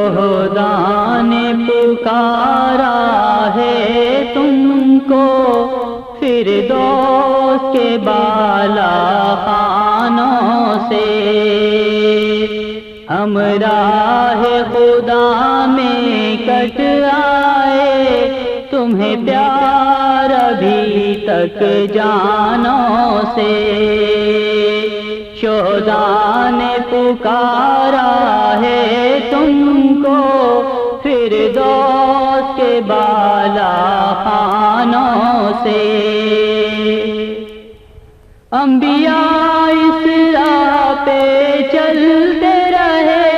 شہداء نے پکارا ہے تم کو فردوس کے بالا خانوں سے، ہم راہ خدا میں کٹ آئے تمہیں پیار ابھی تک جانوں سے، شہداء نے پکارا ہے تم کو فردوس کے بالا خانوں سے، انبیاء اس راہ پہ چلتے رہے،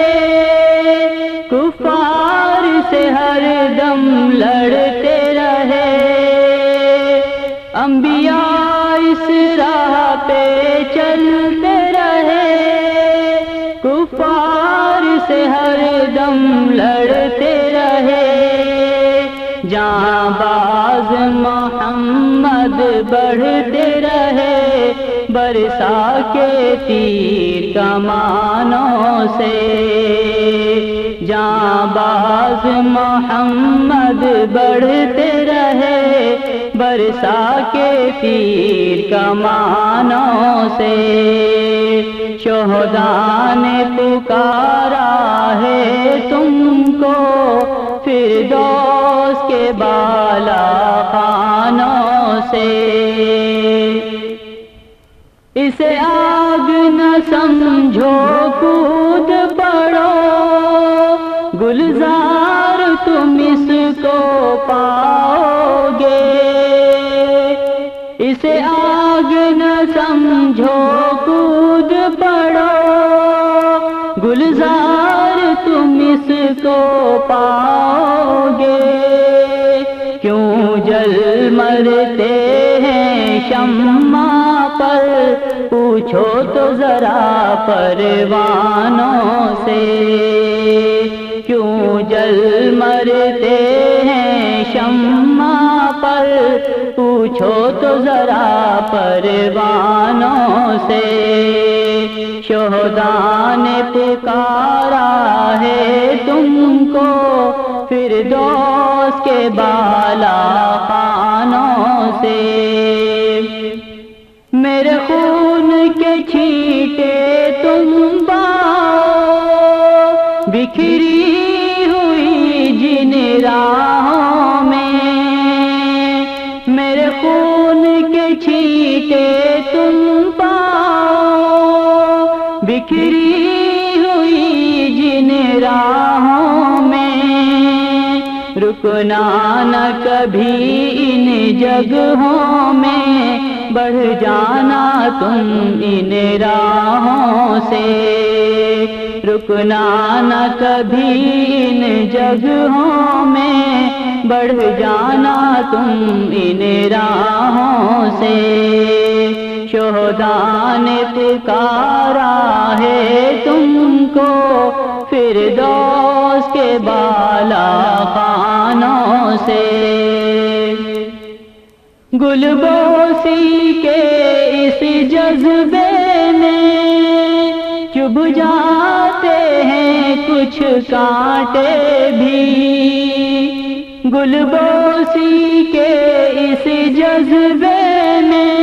کفار سے ہر دم لڑتے رہے، انبیاء اس راہ پہ چلتے رہے، کفار سے ہر دم لڑتے رہے، جاں باز محمد بڑھتے رہے برسا کے تیر کمانوں سے، جاں باز محمد بڑھتے رہے برسا کے تیر کمانوں سے، شہداء نے پکارا ہے تم کو فردوس کے بالا خانوں سے، اسے آگ نہ سمجھو کود پڑو، گلزار تم اس کو پاؤ گے، اسے آگ نہ سمجھو کود پڑو، گلزار تم اس کو پاؤ گے، کیوں جل مرتے ہیں شمع پر پوچھو تو ذرا پروانوں سے، کیوں جل مرتے ہیں شمع پر پوچھو تو ذرا پروانوں سے، شہداء نے پکارا ہے تم کو فردوس کے بالا خانوں سے، میرے خون کے چھینٹے تم پاؤ بکھری ہوئی جن راہوں میں، میرے خون کے چھینٹے تم پاؤ بکھری ہوئی جن راہوں میں، رکنا نہ کبھی ان جگہوں میں، بڑھ جانا تم ان راہوں سے، رکنا نہ کبھی ان جگہوں میں، بڑھ جانا تم ان راہوں سے، شہداء نے پکارا ہے تم کو فردوس کے بالا خانوں سے، گلبوسی کے اس جذبے میں چبھ جاتے ہیں کچھ کانٹے بھی، گلبوسی کے اس جذبے میں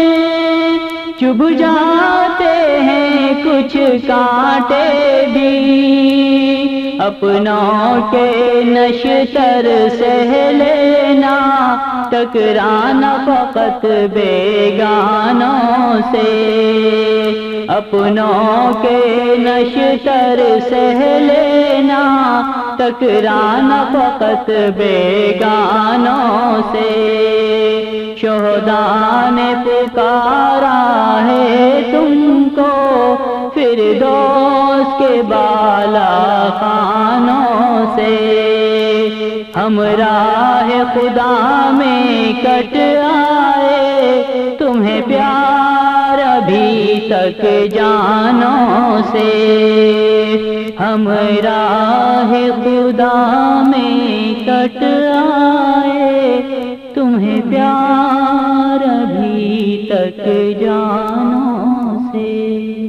چبھ جاتے ہیں کچھ کانٹے بھی، اپنوں کے نشتر سہ لینا، ٹکرانا فقط بیگانوں سے، اپنوں کے نشتر سہ لینا، ٹکرانا فقط بیگانوں سے، شہداء نے پکارا ہے تم کو فردوس کے بالا خانوں سے، ہم راہ خدا میں کٹ آئے تمہیں پیار ابھی تک جانوں سے، ہم راہ خدا میں کٹ آئے تمہیں پیار ابھی تک جانوں